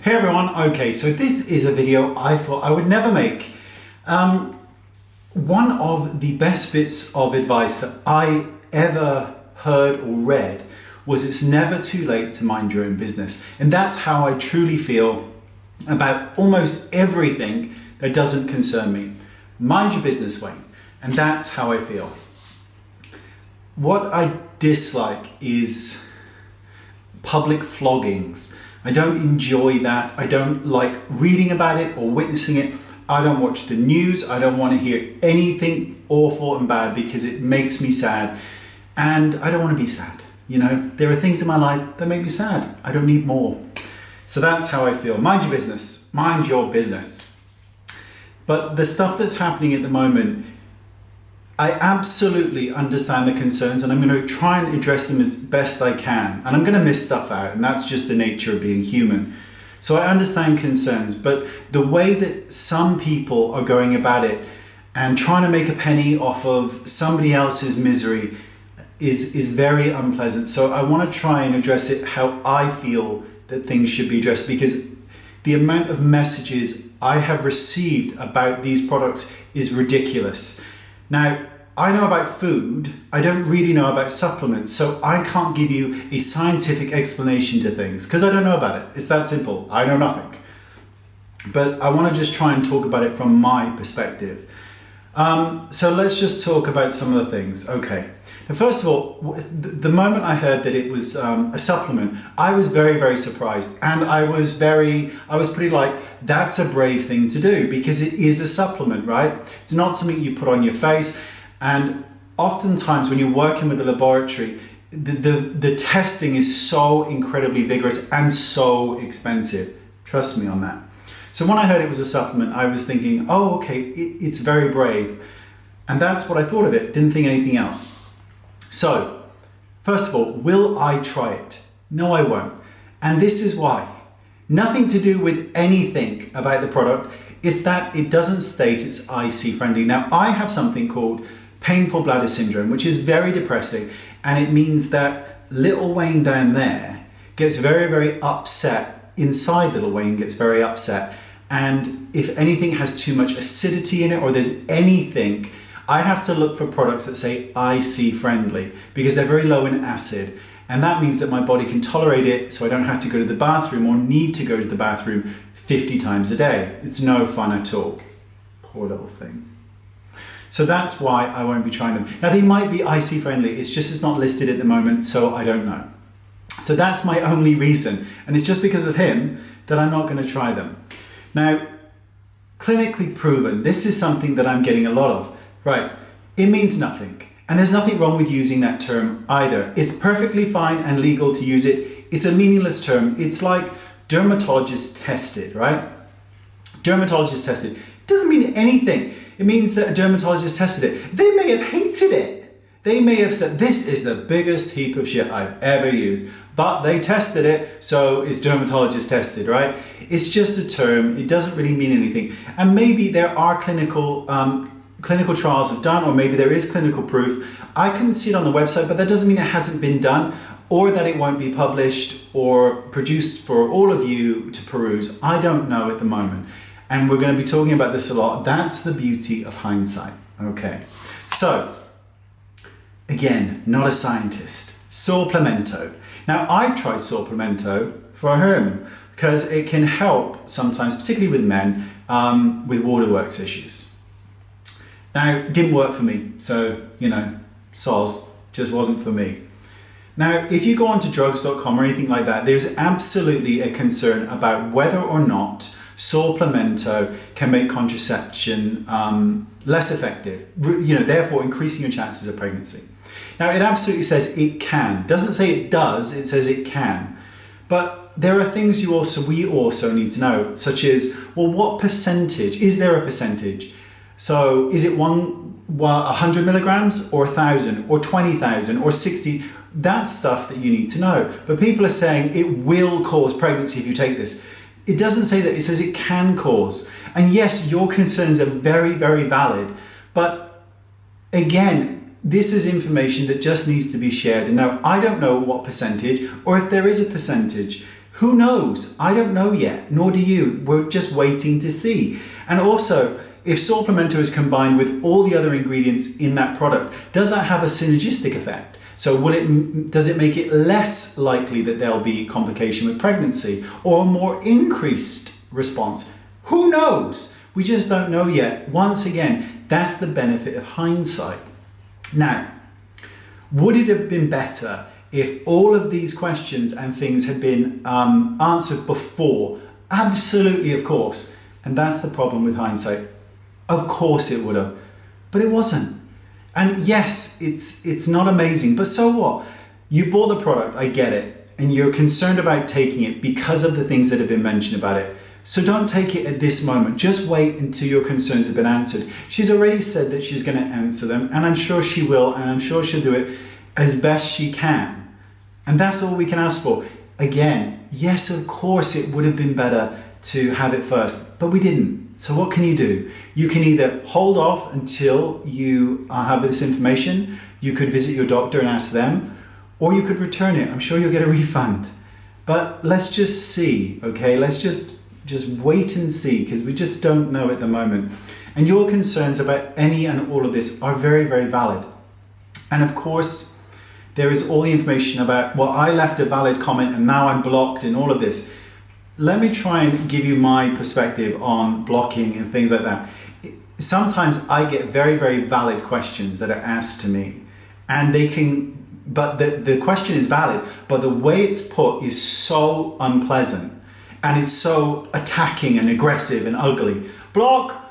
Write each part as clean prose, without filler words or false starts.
Hey everyone, okay, so this is a video I thought I would never make. One of the best bits of advice that I ever heard or read was it's never too late to mind your own business. And that's how I truly feel about almost everything that doesn't concern me. Mind your business, Wayne. And that's how I feel. What I dislike is public floggings. I don't enjoy that. I don't like reading about it or witnessing it. I don't watch the news. I don't want to hear anything awful and bad because it makes me sad. And I don't want to be sad. You know, there are things in my life that make me sad. I don't need more. So that's how I feel. Mind your business. Mind your business. But the stuff that's happening at the moment, I absolutely understand the concerns and I'm going to try and address them as best I can. And I'm going to miss stuff out, and that's just the nature of being human. So I understand concerns, but the way that some people are going about it and trying to make a penny off of somebody else's misery is very unpleasant. So I want to try and address it how I feel that things should be addressed, because the amount of messages I have received about these products is ridiculous. Now, I know about food, I don't really know about supplements, so I can't give you a scientific explanation to things because I don't know about it. It's that simple. I know nothing. But I want to just try and talk about it from my perspective. So let's just talk about some of the things. Okay. Now, first of all, the moment I heard that it was a supplement, I was very, very surprised. And I was pretty like, that's a brave thing to do because it is a supplement, right? It's not something you put on your face. And oftentimes when you're working with a laboratory, the testing is so incredibly vigorous and so expensive. Trust me on that. So when I heard it was a supplement, I was thinking, oh, okay, it's very brave. And that's what I thought of it. Didn't think anything else. So, first of all, will I try it? No, I won't. And this is why. Nothing to do with anything about the product. It's that it doesn't state it's IC friendly. Now, I have something called painful bladder syndrome, which is very depressing. And it means that little Wayne down there gets very, very upset. Inside little Wayne gets very upset. And if anything has too much acidity in it or there's anything, I have to look for products that say IC friendly because they're very low in acid. And that means that my body can tolerate it so I don't have to go to the bathroom or need to go to the bathroom 50 times a day. It's no fun at all. Poor little thing. So that's why I won't be trying them. Now they might be IC friendly, it's not listed at the moment, so I don't know. So that's my only reason. And it's just because of him that I'm not going to try them. Now, clinically proven, this is something that I'm getting a lot of. Right, it means nothing. And there's nothing wrong with using that term either. It's perfectly fine and legal to use it. It's a meaningless term. It's like dermatologist tested, right? Dermatologist tested. It doesn't mean anything. It means that a dermatologist tested it. They may have hated it. They may have said, this is the biggest heap of shit I've ever used. But they tested it, so it's dermatologist tested, right? It's just a term. It doesn't really mean anything. And maybe there are clinical trials have done, or maybe there is clinical proof. I couldn't see it on the website, but that doesn't mean it hasn't been done or that it won't be published or produced for all of you to peruse. I don't know at the moment. And we're going to be talking about this a lot. That's the beauty of hindsight. Okay. So, again, not a scientist. Supplemento. Now, I've tried Supplemento for him because it can help sometimes, particularly with men, with waterworks issues. Now, it didn't work for me, so, soz, just wasn't for me. Now, if you go onto drugs.com or anything like that, there's absolutely a concern about whether or not Supplemento can make contraception less effective, therefore increasing your chances of pregnancy. Now, it absolutely says it can. Doesn't say it does, it says it can. But there are things we also need to know, such as, well, what percentage? Is there a percentage? So is it 100 milligrams or 1,000 or 20,000 or 60? That's stuff that you need to know. But people are saying it will cause pregnancy if you take this. It doesn't say that, it says it can cause. And yes, your concerns are very, very valid. But again, this is information that just needs to be shared. And now I don't know what percentage or if there is a percentage. Who knows? I don't know yet, nor do you. We're just waiting to see. And also, if Supplemento is combined with all the other ingredients in that product, does that have a synergistic effect? So does it make it less likely that there'll be complication with pregnancy or a more increased response? Who knows? We just don't know yet. Once again, that's the benefit of hindsight. Now, would it have been better if all of these questions and things had been answered before? Absolutely, of course. And that's the problem with hindsight. Of course it would have, but it wasn't. And yes, it's not amazing, but so what? You bought the product, I get it, and you're concerned about taking it because of the things that have been mentioned about it. So don't take it at this moment. Just wait until your concerns have been answered. She's already said that she's going to answer them, and I'm sure she will, and I'm sure she'll do it as best she can. And that's all we can ask for. Again, yes, of course it would have been better to have it first, but we didn't. So what can you do? You can either hold off until you have this information, you could visit your doctor and ask them, or you could return it. I'm sure you'll get a refund. But let's just see, okay? Let's just wait and see, because we just don't know at the moment. And your concerns about any and all of this are very, very valid. And of course, there is all the information about, well, I left a valid comment and now I'm blocked and all of this. Let me try and give you my perspective on blocking and things like that. Sometimes I get very, very valid questions that are asked to me, and but the question is valid, but the way it's put is so unpleasant and it's so attacking and aggressive and ugly. Block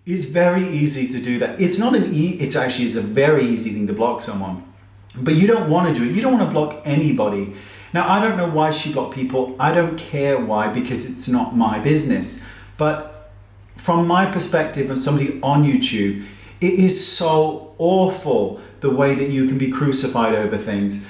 is very easy to do that. It's not it's a very easy thing to block someone, but you don't want to do it. You don't want to block anybody. Now, I don't know why she blocked people. I don't care why, because it's not my business. But from my perspective as somebody on YouTube, it is so awful the way that you can be crucified over things.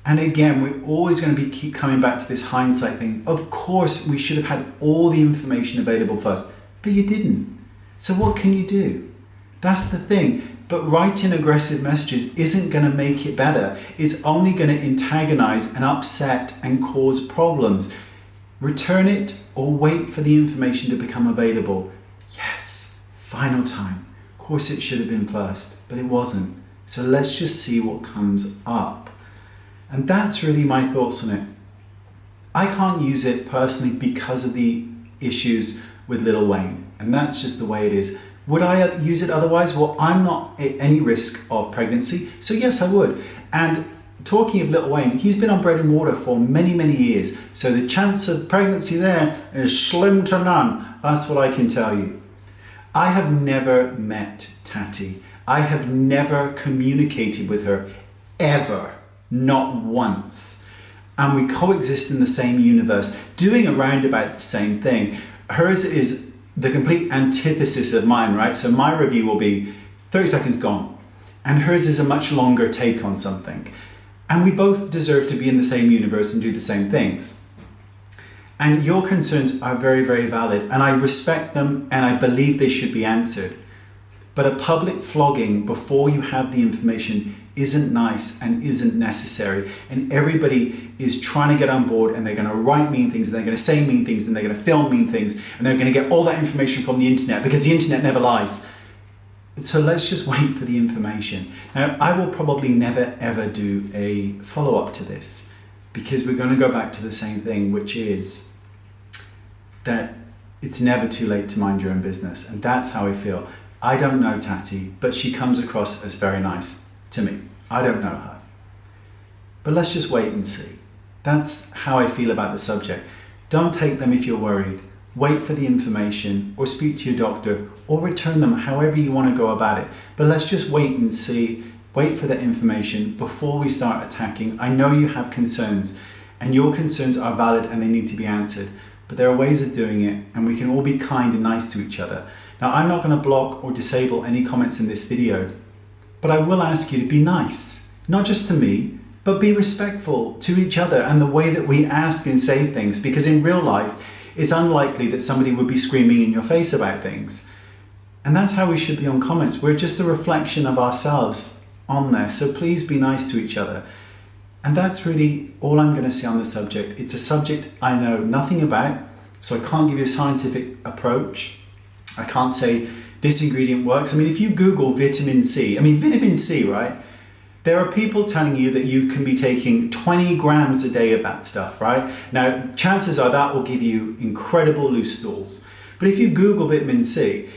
And again, we're always going to keep coming back to this hindsight thing. Of course, we should have had all the information available first, but you didn't. So what can you do? That's the thing. But writing aggressive messages isn't going to make it better. It's only going to antagonize and upset and cause problems. Return it or wait for the information to become available. Yes, final time. Of course it should have been first, but it wasn't. So let's just see what comes up. And that's really my thoughts on it. I can't use it personally because of the issues with Lil Wayne. And that's just the way it is. Would I use it otherwise? Well, I'm not at any risk of pregnancy, so yes, I would. And talking of Lil Wayne, he's been on bread and water for many, many years, so the chance of pregnancy there is slim to none. That's what I can tell you. I have never met Tati. I have never communicated with her, ever, not once. And we coexist in the same universe, doing around about the same thing. Hers is the complete antithesis of mine, right? So my review will be 30 seconds gone, and hers is a much longer take on something. And we both deserve to be in the same universe and do the same things. And your concerns are very, very valid, and I respect them, and I believe they should be answered. But a public flogging before you have the information isn't nice and isn't necessary. And everybody is trying to get on board, and they're going to write mean things, and they're going to say mean things, and they're going to film mean things, and they're going to get all that information from the internet, because the internet never lies. So let's just wait for the information. Now, I will probably never ever do a follow-up to this, because we're going to go back to the same thing, which is that it's never too late to mind your own business. And that's how I feel. I don't know Tati, but she comes across as very nice to me. I don't know her. But let's just wait and see. That's how I feel about the subject. Don't take them if you're worried. Wait for the information, or speak to your doctor, or return them, however you want to go about it. But let's just wait and see. Wait for that information before we start attacking. I know you have concerns, and your concerns are valid and they need to be answered. But there are ways of doing it, and we can all be kind and nice to each other. Now, I'm not going to block or disable any comments in this video, but I will ask you to be nice, not just to me, but be respectful to each other and the way that we ask and say things, because in real life, it's unlikely that somebody would be screaming in your face about things. And that's how we should be on comments. We're just a reflection of ourselves on there. So please be nice to each other. And that's really all I'm going to say on the subject. It's a subject I know nothing about, so I can't give you a scientific approach. I can't say this ingredient works. I mean, if you Google vitamin C, vitamin C, right? There are people telling you that you can be taking 20 grams a day of that stuff, right? Now, chances are that will give you incredible loose stools. But if you Google vitamin C,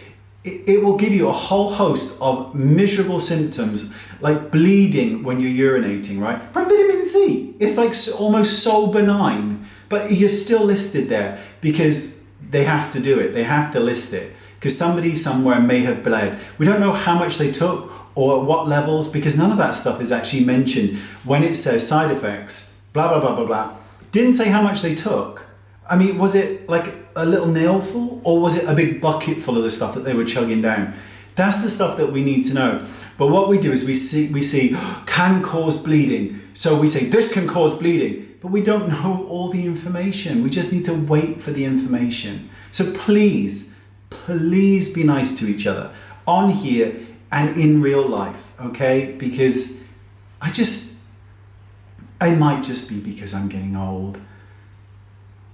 it will give you a whole host of miserable symptoms like bleeding when you're urinating, right? From vitamin C. It's like almost so benign, but you're still listed there because they have to do it. They have to list it because somebody somewhere may have bled. We don't know how much they took or at what levels, because none of that stuff is actually mentioned when it says side effects, blah, blah, blah, blah, blah. Didn't say how much they took. I mean, was it like a little nailful or was it a big bucket full of the stuff that they were chugging down? That's the stuff that we need to know. But what we do is we see can cause bleeding. So we say this can cause bleeding, but we don't know all the information. We just need to wait for the information. So please be nice to each other on here and in real life, okay? Because it might just be because I'm getting old,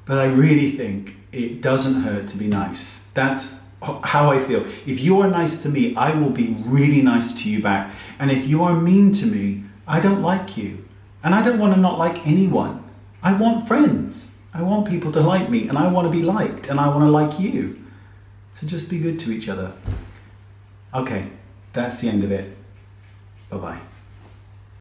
but I really think it doesn't hurt to be nice. That's how I feel. If you are nice to me, I will be really nice to you back. And if you are mean to me, I don't like you. And I don't want to not like anyone. I want friends. I want people to like me, and I want to be liked, and I want to like you. So just be good to each other. Okay, that's the end of it. Bye-bye.